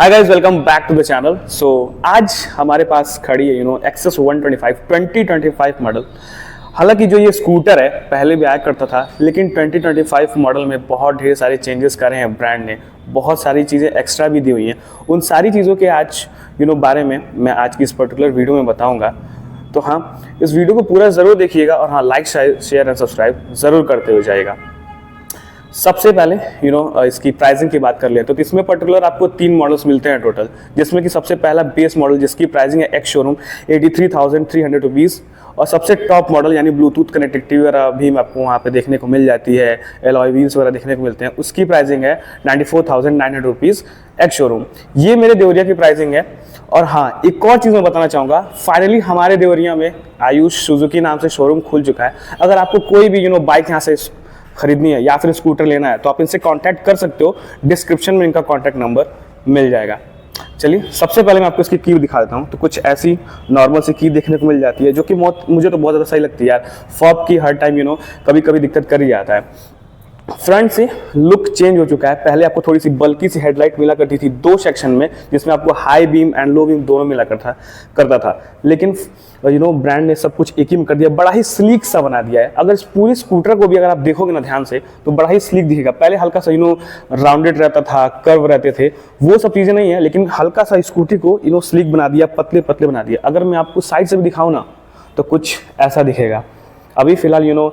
Hi guys, welcome back to the channel. So आज हमारे पास खड़ी है एक्सेस 125 2025 मॉडल। हालांकि जो ये स्कूटर है पहले भी आया करता था, लेकिन 2025 मॉडल में बहुत ढेर सारे चेंजेस करे हैं ब्रांड ने, बहुत सारी चीज़ें एक्स्ट्रा भी दी हुई हैं। उन सारी चीज़ों के आज बारे में मैं आज की इस पर्टिकुलर वीडियो में बताऊँगा। तो हाँ, इस वीडियो को पूरा ज़रूर देखिएगा और हाँ, लाइक शेयर एंड सब्सक्राइब ज़रूर करते हुए जाइएगा। सबसे पहले इसकी प्राइसिंग की बात कर लें तो इसमें पर्टिकुलर आपको 3 मॉडल्स मिलते हैं टोटल, जिसमें कि सबसे पहला बेस मॉडल जिसकी प्राइसिंग है एक्स शोरूम 83,300 रुपीज़, और सबसे टॉप मॉडल यानी ब्लूटूथ कनेक्टिविटी वगैरह भी आपको वहाँ पे देखने को मिल जाती है, एलॉय व्हील्स वगैरह देखने को मिलते हैं, उसकी प्राइसिंग है 94,900 रुपीज़ एक्स शोरूम। ये मेरे देवरिया की प्राइसिंग है। और हाँ, एक और चीज़ मैं बताना चाहूँगा, फाइनली हमारे देवरिया में आयुष सुजुकी नाम से शोरूम खुल चुका है। अगर आपको कोई भी बाइक यहाँ से खरीदनी है या फिर स्कूटर लेना है तो आप इनसे कांटेक्ट कर सकते हो, डिस्क्रिप्शन में इनका कांटेक्ट नंबर मिल जाएगा। चलिए, सबसे पहले मैं आपको इसकी की दिखा देता हूँ। तो कुछ ऐसी नॉर्मल सी की देखने को मिल जाती है, जो कि मुझे तो बहुत ज़्यादा सही लगती है यार। फॉब की हर टाइम कभी कभी दिक्कत कर ही जाता है। फ्रंट से लुक चेंज हो चुका है। पहले आपको थोड़ी सी बल्कि सी हेडलाइट मिला करती थी 2 सेक्शन में, जिसमें आपको high beam and low beam दोनों मिला करता था, लेकिन ब्रांड ने सब कुछ एक ही में कर दिया, बड़ा ही स्लीक सा बना दिया है। अगर इस पूरी स्कूटर को भी अगर आप देखोगे ना ध्यान से तो बड़ा ही स्लीक दिखेगा। पहले हल्का सा राउंडेड रहता था, कर्व रहते थे, वो सब चीज़ें नहीं है, लेकिन हल्का सा स्कूटी को स्लीक बना दिया, पतले पतले बना दिया। अगर मैं आपको साइड से भी दिखाऊँ ना तो कुछ ऐसा दिखेगा। अभी फिलहाल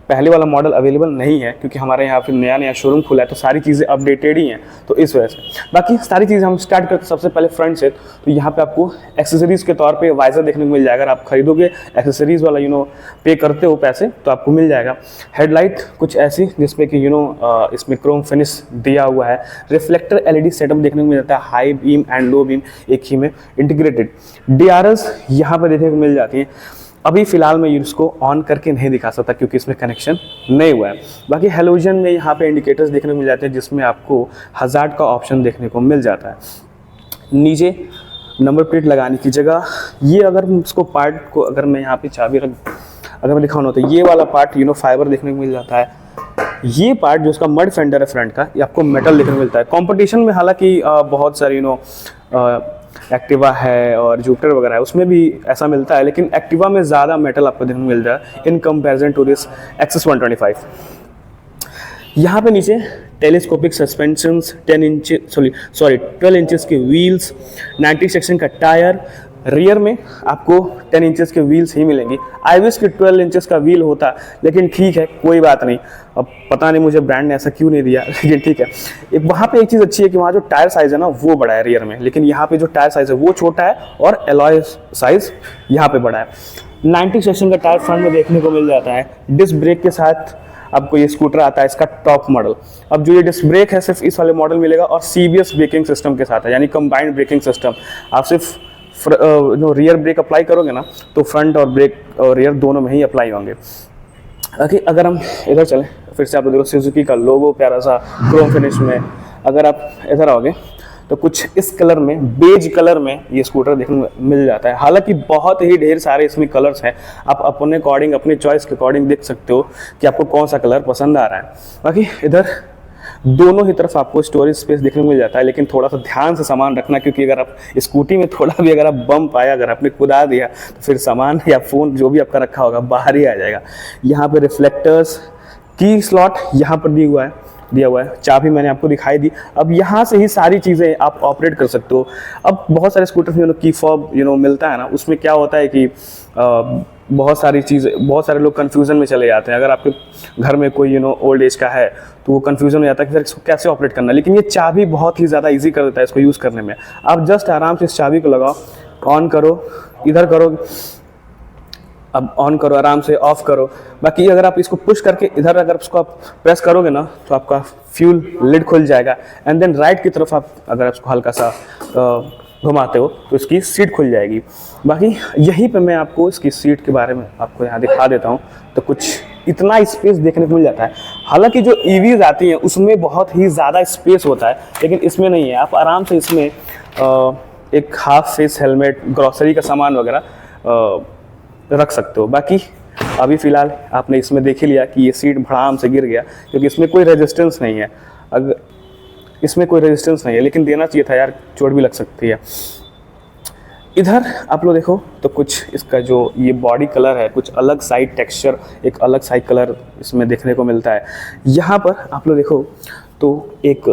पहले वाला मॉडल अवेलेबल नहीं है, क्योंकि हमारे यहाँ फिर नया शोरूम खुला है, तो सारी चीज़ें अपडेटेड ही हैं, तो इस वजह से। बाकी सारी चीज़ें हम स्टार्ट करते सबसे पहले फ्रंट से। तो यहाँ पे आपको एक्सेसरीज के तौर पे वाइजर देखने को मिल जाएगा। अगर आप खरीदोगे एक्सेसरीज वाला पे करते हो पैसे तो आपको मिल जाएगा। हेडलाइट कुछ ऐसी, जिसमें कि इसमें क्रोम फिनिश दिया हुआ है। रिफ्लेक्टर एलईडी सेटअप देखने को मिल जाता है, high beam and low beam एक ही में इंटीग्रेटेड। DRLs यहाँ पर देखने को मिल जाती हैं। अभी फिलहाल मैं इसको ऑन करके नहीं दिखा सकता क्योंकि इसमें कनेक्शन नहीं हुआ है। बाकी हेलोजन में यहाँ पे इंडिकेटर्स देखने को मिल जाते हैं, जिसमें आपको हज़ार्ड का ऑप्शन देखने को मिल जाता है। नीचे नंबर प्लेट लगाने की जगह, ये अगर इसको पार्ट को अगर मैं यहाँ पे चाबी अगर मैं दिखाऊँ तो ये वाला पार्ट फाइबर देखने को मिल जाता है। ये पार्ट जो इसका मड फेंडर है फ्रंट का, ये आपको मेटल देखने को मिलता है। कंपटीशन में हालांकि बहुत सारी एक्टिवा है और जुपिटर वगैरह है, उसमें भी ऐसा मिलता है, लेकिन एक्टिवा में ज़्यादा मेटल आपको देखने को मिल रहा है in comparison to this Access 125। यहाँ पे नीचे टेलीस्कोपिक सस्पेंशंस, 12 इंचेस के व्हील्स, 90 सेक्शन का टायर। रियर में आपको 10 इंचेस के व्हील्स ही मिलेंगी। आई विश कि 12 इंचेस का व्हील होता, लेकिन ठीक है, कोई बात नहीं। अब पता नहीं मुझे ब्रांड ने ऐसा क्यों नहीं दिया, लेकिन ठीक है। वहाँ पे एक चीज़ अच्छी है कि वहाँ जो टायर साइज़ है ना वो बड़ा है रियर में, लेकिन यहाँ पे जो टायर साइज़ है वो छोटा है और एलॉय साइज़ यहाँ पे बड़ा है। 90 सेक्शन का टायर फ्रंट में देखने को मिल जाता है। डिस्क ब्रेक के साथ आपको ये स्कूटर आता है, इसका टॉप मॉडल। अब जो ये डिस्क ब्रेक है सिर्फ इस वाले मॉडल मिलेगा, और CBS ब्रेकिंग सिस्टम के साथ है, यानी कंबाइंड ब्रेकिंग सिस्टम। आप सिर्फ रियर ब्रेक अप्लाई करोगे ना तो फ्रंट और ब्रेक और रियर दोनों में ही अप्लाई होंगे। बाकी अगर हम इधर चलें, फिर से आप देखो सुजुकी का लोगो प्यारा सा क्रोम फिनिश में। अगर आप इधर आओगे तो कुछ इस कलर में, बेज कलर में ये स्कूटर देखने को मिल जाता है। हालांकि बहुत ही ढेर सारे इसमें कलर्स हैं, आप अपने अकॉर्डिंग, अपने चॉइस के अकॉर्डिंग देख सकते हो कि आपको कौन सा कलर पसंद आ रहा है। बाकी इधर दोनों ही तरफ आपको स्टोरेज स्पेस देखने को मिल जाता है, लेकिन थोड़ा सा ध्यान से सामान रखना, क्योंकि अगर आप स्कूटी में थोड़ा भी अगर आप बम्प आया, अगर आपने कुदा दिया तो फिर सामान या फ़ोन जो भी आपका रखा होगा बाहर ही आ जाएगा। यहाँ पे रिफ्लेक्टर्स, की स्लॉट यहाँ पर दिया हुआ है। चाबी मैंने आपको दिखाई दी। अब यहाँ से ही सारी चीज़ें आप ऑपरेट कर सकते हो। अब बहुत सारे स्कूटर में की फॉब मिलता है ना, उसमें क्या होता है कि बहुत सारे लोग कंफ्यूजन में चले जाते हैं। अगर आपके घर में कोई ओल्ड एज का है तो वो कंफ्यूजन हो जाता है कि फिर इसको कैसे ऑपरेट करना है, लेकिन ये चाबी बहुत ही ज़्यादा इजी कर देता है इसको यूज़ करने में। आप जस्ट आराम से इस चाबी को लगाओ, ऑन करो, इधर करो, अब ऑन करो, आराम से ऑफ करो। बाकी अगर आप इसको पुश करके इधर अगर उसको आप प्रेस करोगे ना तो आपका फ्यूल लिड खुल जाएगा, एंड देन राइट की तरफ आप अगर इसको हल्का सा घुमाते हो तो इसकी सीट खुल जाएगी। बाकी यहीं पे मैं आपको इसकी सीट के बारे में आपको यहाँ दिखा देता हूँ। तो कुछ इतना स्पेस देखने को मिल जाता है। हालांकि जो EVs आती हैं उसमें बहुत ही ज़्यादा स्पेस होता है, लेकिन इसमें नहीं है। आप आराम से इसमें एक हाफ फेस हेलमेट, ग्रॉसरी का सामान वगैरह रख सकते हो। बाकी अभी फ़िलहाल आपने इसमें देख ही लिया कि ये सीट भड़ाम से गिर गया, क्योंकि इसमें कोई रेजिस्टेंस नहीं है। अगर इसमें कोई रेजिस्टेंस नहीं है, लेकिन देना चाहिए था यार, चोट भी लग सकती है। इधर आप लोग देखो तो कुछ इसका जो ये बॉडी कलर है, कुछ अलग साइड टेक्सचर, एक अलग साइड कलर इसमें देखने को मिलता है। यहाँ पर आप लोग देखो तो एक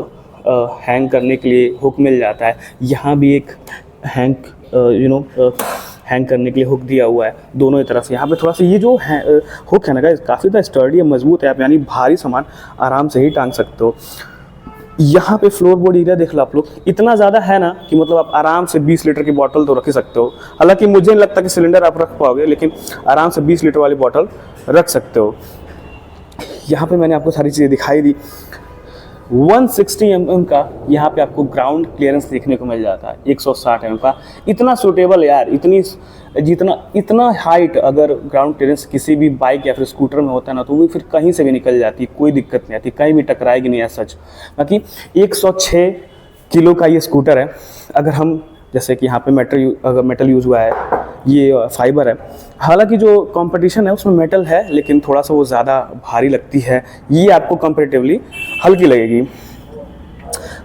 हैंग करने के लिए हुक मिल जाता है। यहाँ भी एक हैंग हैंग करने के लिए हुक दिया हुआ है दोनों ही तरफ। यहाँ पे थोड़ा सा ये जो हुक है ना गाइस, काफ़ी ज़्यादा स्टर्डी है, मजबूत है, आप यानी भारी सामान आराम से ही टांग सकते हो। यहाँ पे फ्लोर बोर्ड एरिया देख लो आप लोग, इतना ज़्यादा है ना कि मतलब आप आराम से 20 लीटर की बोतल तो रख ही सकते हो। हालांकि मुझे नहीं लगता कि सिलेंडर आप रख पाओगे, लेकिन आराम से 20 लीटर वाली बोतल रख सकते हो। यहाँ पे मैंने आपको सारी चीज़ें दिखाई दी। 160 mm का यहाँ पे आपको ग्राउंड क्लियरेंस देखने को मिल जाता है, 160 mm का। इतना सूटेबल यार, इतना हाइट अगर ग्राउंड क्लियरेंस किसी भी बाइक या फिर स्कूटर में होता है ना, तो वो फिर कहीं से भी निकल जाती है, कोई दिक्कत नहीं आती, कहीं भी टकराएगी नहीं ऐसा सच। बाकी 106 किलो का ये स्कूटर है। अगर हम जैसे कि यहाँ पे मेटल यूज़ हुआ है, ये फाइबर है। हालांकि जो कंपटीशन है उसमें मेटल है, लेकिन थोड़ा सा वो ज़्यादा भारी लगती है, ये आपको कंपैरेटिवली हल्की लगेगी।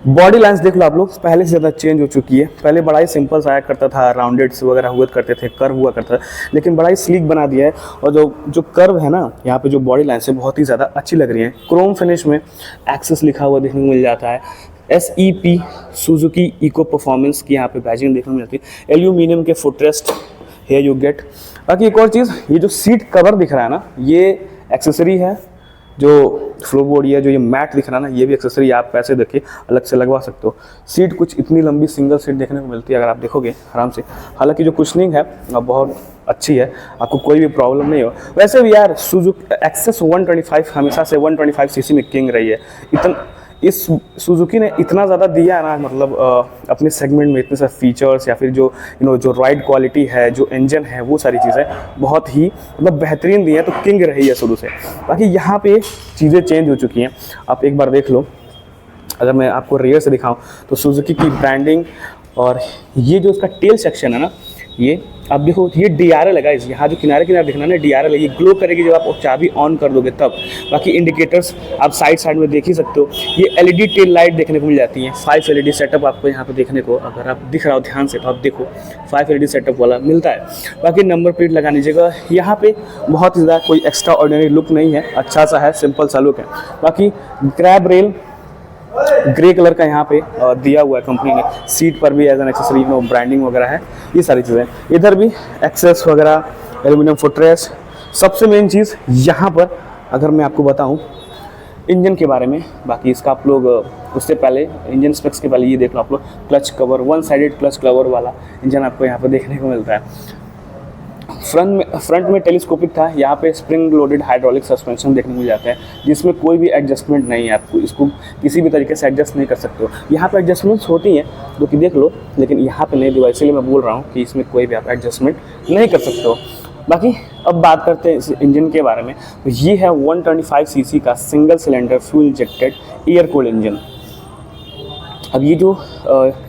बॉडी लाइन्स देख लो आप लोग, पहले से ज़्यादा चेंज हो चुकी है। पहले बड़ा ही सिंपल सा आया करता था, राउंडेड्स वगैरह हुआ करते थे, कर्व हुआ करता था, लेकिन बड़ा ही स्लीक बना दिया है। और जो कर्व है ना, यहाँ पे जो बॉडी लाइन्स है बहुत ही ज़्यादा अच्छी लग रही है। क्रोम फिनिश में एक्सेस लिखा हुआ देखने को मिल जाता है। SEP सुजुकी इको परफॉर्मेंस की यहाँ पे बैजिंग देखने को मिलती है। एल्यूमिनियम के फुटरेस्ट हेयर यू गेट। बाकी एक और चीज़, ये जो सीट कवर दिख रहा है ना, ये एक्सेसरी है। जो फ्लोर बोर्ड या जो ये मैट दिख रहा है ना, ये भी एक्सेसरी आप पैसे देके अलग से लगवा सकते हो। सीट कुछ इतनी लंबी सिंगल सीट देखने को मिलती है अगर आप देखोगे आराम से। हालांकि जो कुशनिंग है बहुत अच्छी है, आपको कोई भी प्रॉब्लम नहीं हो। वैसे भी यार सुजुकी एक्सेस 125 हमेशा से 125 सीसी में किंग रही है। इस सुजुकी ने इतना ज़्यादा दिया है ना, मतलब अपने सेगमेंट में इतने सारे फीचर्स या फिर जो जो राइड क्वालिटी है, जो इंजन है, वो सारी चीज़ें बहुत ही मतलब बेहतरीन दी है, तो किंग रही है शुरू से। बाकी यहाँ पे चीज़ें चेंज हो चुकी हैं, आप एक बार देख लो। अगर मैं आपको रियर से दिखाऊं तो सुजुकी की ब्रांडिंग और ये जो उसका टेल सेक्शन है ना, ये आप देखो, ये DRL है गाइस। यहाँ जो किनारे दिखना ना, DRL है, ये ग्लो करेगी जब आप चाबी ऑन कर दोगे तब। बाकी इंडिकेटर्स आप साइड में देख ही सकते हो। ये LED टेल लाइट देखने को मिल जाती है। 5 LED सेटअप आपको यहाँ पे देखने को, अगर आप दिख रहा हो ध्यान से तो आप देखो, 5 LED सेटअप वाला मिलता है। बाकी नंबर प्लेट लगाने जगह यहाँ पे बहुत ही ज़्यादा कोई एक्स्ट्रा ऑर्डिनरी लुक नहीं है, अच्छा सा है, सिंपल सा लुक है। बाकी ग्रैब रेल ग्रे कलर का यहाँ पे दिया हुआ है कंपनी ने। सीट पर भी एज एन एक्सेसरी ब्रांडिंग वगैरह है, ये सारी चीज़ें। इधर भी एक्सेस वगैरह, एल्यूमिनियम फुटरेस्ट। सबसे मेन चीज़ यहाँ पर अगर मैं आपको बताऊँ इंजन के बारे में, बाकी इसका आप लोग उससे पहले इंजन स्पेक्स के पहले ये देख लो आप लोग। Clutch cover, 1 sided clutch cover वाला इंजन आपको यहाँ पर देखने को मिलता है। फ्रंट में टेलीस्कोपिक था, यहाँ पे स्प्रिंग लोडेड हाइड्रोलिक सस्पेंशन देखने को मिल जाता है, जिसमें कोई भी एडजस्टमेंट नहीं है। आपको इसको किसी भी तरीके से एडजस्ट नहीं कर सकते हो। यहाँ पे एडजस्टमेंट्स होती हैं जो कि देख लो, लेकिन यहाँ पे नहीं दिया, इसलिए मैं बोल रहा हूँ कि इसमें कोई भी आप एडजस्टमेंट नहीं कर सकते हो। बाकी अब बात करते हैं इस इंजन के बारे में। तो ये है 125 सीसी का single cylinder fuel injected air cooled engine. अब ये जो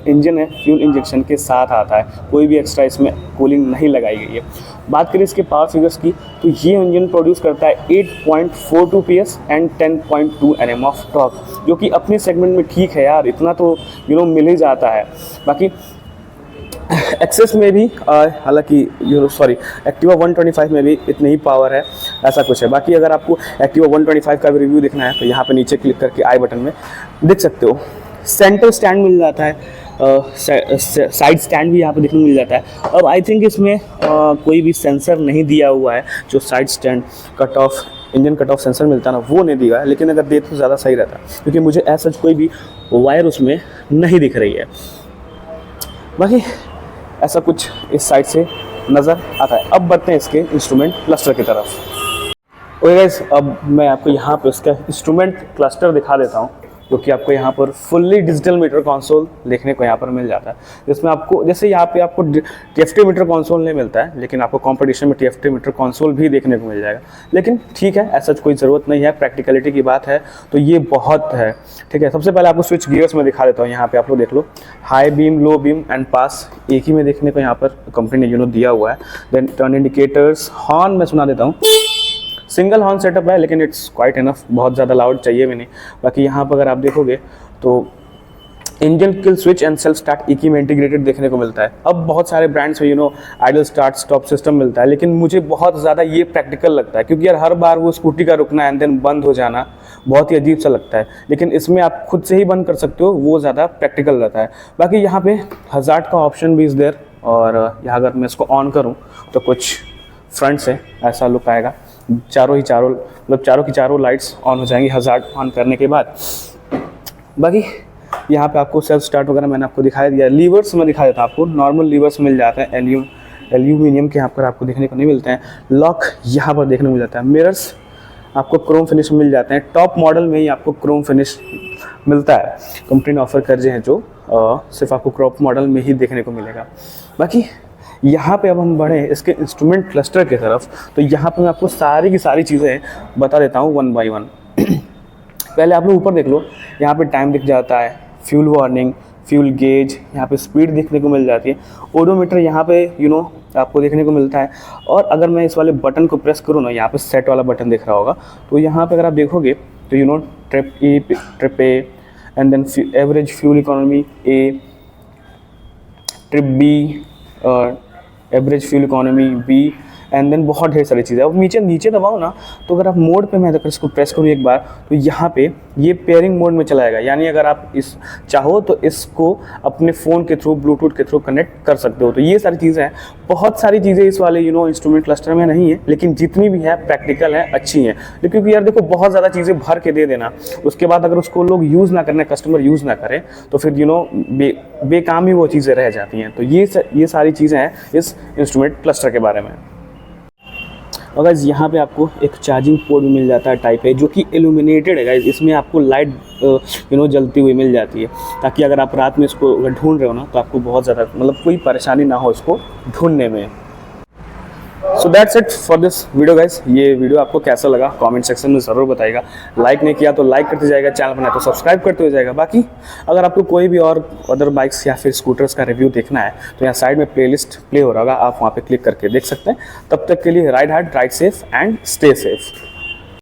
इंजन है फ्यूल इंजेक्शन के साथ आता है, कोई भी एक्स्ट्रा इसमें कूलिंग नहीं लगाई गई है। बात करें इसके पावर फिगर्स की, तो ये इंजन प्रोड्यूस करता है 8.42 PS and 10.2 Nm of torque, जो कि अपने सेगमेंट में ठीक है यार, इतना तो मिल ही जाता है। बाकी एक्सेस में भी हालांकि एक्टिवा 125 में भी इतनी ही पावर है, ऐसा कुछ है। बाकी अगर आपको एक्टिवा 125 का भी रिव्यू देखना है तो यहाँ पे नीचे क्लिक करके आई बटन में देख सकते हो। सेंटर स्टैंड मिल जाता है, साइड स्टैंड भी यहाँ पे देखने को मिल जाता है। अब आई थिंक इसमें कोई भी सेंसर नहीं दिया हुआ है, जो side stand cut off engine cut off sensor मिलता है ना, वो नहीं दिया है, लेकिन अगर दे तो ज़्यादा सही रहता, क्योंकि मुझे ऐसा कोई भी वायर उसमें नहीं दिख रही है। बाकी ऐसा कुछ इस साइड से नज़र आता है। अब बढ़ते हैं इसके इंस्ट्रूमेंट क्लस्टर की तरफ। ओके गाइस, अब मैं आपको यहाँ पे उसका इंस्ट्रूमेंट क्लस्टर दिखा देता हूँ, जो कि आपको यहाँ पर फुल्ली डिजिटल मीटर कंसोल देखने को यहाँ पर मिल जाता है, जिसमें आपको जैसे यहाँ पे आपको TFT मीटर कंसोल नहीं मिलता है, लेकिन आपको कंपटीशन में TFT मीटर कंसोल भी देखने को मिल जाएगा। लेकिन ठीक है, ऐसा कोई ज़रूरत नहीं है, प्रैक्टिकलिटी की बात है तो ये बहुत है। ठीक है, सबसे पहले आपको स्विच गियर्स में दिखा देता हूँ। यहाँ पे आप लोग देख लो, high beam, low beam and pass एक ही में देखने को यहाँ पर कंपनी ने दिया हुआ है। देन टर्न इंडिकेटर्स, हॉर्न मैं सुना देता हूँ। सिंगल हॉर्न सेटअप है, लेकिन इट्स क्वाइट इनफ, बहुत ज़्यादा लाउड चाहिए भी नहीं। बाकी यहाँ पर अगर आप देखोगे तो engine kill switch and self start एक ही में इंटीग्रेटेड देखने को मिलता है। अब बहुत सारे ब्रांड्स में आइडल स्टार्ट स्टॉप सिस्टम मिलता है, लेकिन मुझे बहुत ज़्यादा ये प्रैक्टिकल लगता है, क्योंकि यार हर बार वो स्कूटी का रुकना एंड देन बंद हो जाना बहुत ही अजीब सा लगता है। लेकिन इसमें आप खुद से ही बंद कर सकते हो, वो ज़्यादा प्रैक्टिकल रहता है। बाकी यहाँ पे हज़ार्ड का ऑप्शन भी इस देर, और यहाँ अगर मैं इसको ऑन करूँ तो कुछ फ्रंट से ऐसा लुक आएगा। चारों की चारों लाइट्स ऑन हो जाएंगी हज़ार्ड ऑन करने के बाद। बाकी यहाँ पे आपको सेल्फ स्टार्ट वगैरह मैंने आपको दिखाई दिया। लीवर्स में दिखा देता आपको, नॉर्मल लीवर्स मिल जाते हैं, एल्यूमिनियम के यहाँ पर आपको देखने को नहीं मिलते हैं। लॉक यहाँ पर देखने को मिल जाता है। मिरर्स आपको क्रोम फिनिश मिल जाते हैं। टॉप मॉडल में ही आपको क्रोम फिनिश मिलता है। कंपनी ने ऑफर कर दिए हैं जो सिर्फ आपको टॉप मॉडल में ही देखने को मिलेगा। बाकी यहाँ पे अब हम बढ़े इसके इंस्ट्रूमेंट क्लस्टर की तरफ, तो यहाँ पे मैं आपको सारी की सारी चीज़ें बता देता हूँ वन बाय वन। पहले आप लोग ऊपर देख लो, यहाँ पे टाइम दिख जाता है, फ्यूल वार्निंग, फ्यूल गेज, यहाँ पे स्पीड देखने को मिल जाती है। ओडोमीटर यहाँ पे आपको देखने को मिलता है। और अगर मैं इस वाले बटन को प्रेस करूँ ना, यहाँ पे सेट वाला बटन दिख रहा होगा, तो यहाँ पे अगर आप देखोगे तो trip A and then average fuel economy A, trip B, average fuel economy B, and then बहुत ढेर सारी चीज़ें। अब नीचे दबाओ ना, तो अगर आप मोड पे, मैं अगर इसको प्रेस करूँ एक बार, तो यहाँ पे ये पेयरिंग मोड में चला जाएगा। यानी अगर आप इस चाहो तो इसको अपने फ़ोन के थ्रू, ब्लूटूथ के थ्रू कनेक्ट कर सकते हो। तो ये सारी चीज़ें हैं। बहुत सारी चीज़ें इस वाले इंस्ट्रूमेंट क्लस्टर में नहीं है, लेकिन जितनी भी है प्रैक्टिकल है, अच्छी हैं। क्योंकि यार देखो, बहुत ज़्यादा चीज़ें भर के दे देना, उसके बाद अगर उसको लोग यूज़ ना करने, कस्टमर यूज़ ना करें, तो फिर बेकाम ही वो चीज़ें रह जाती हैं। तो ये सारी चीज़ें हैं इस इंस्ट्रूमेंट क्लस्टर के बारे में। और गाइस यहाँ पे आपको एक चार्जिंग पोर्ट भी मिल जाता है टाइप ए, जो कि इल्यूमिनेटेड है गाइस। इसमें आपको लाइट जलती हुई मिल जाती है, ताकि अगर आप रात में इसको ढूंढ रहे हो ना, तो आपको बहुत ज़्यादा कोई परेशानी ना हो इसको ढूंढने में। So that's it for this video guys. ये वीडियो आपको कैसा लगा कमेंट सेक्शन में ज़रूर बताइएगा। लाइक नहीं किया तो लाइक करते जाएगा, चैनल बनाए तो सब्सक्राइब करते हो जाएगा। बाकी अगर आपको कोई भी और अदर बाइक्स या फिर स्कूटर्स का रिव्यू देखना है, तो यहाँ साइड में प्लेलिस्ट प्ले हो रहा होगा, आप वहाँ पे क्लिक करके देख सकते हैं। तब तक के लिए ride hard, ride safe and stay safe.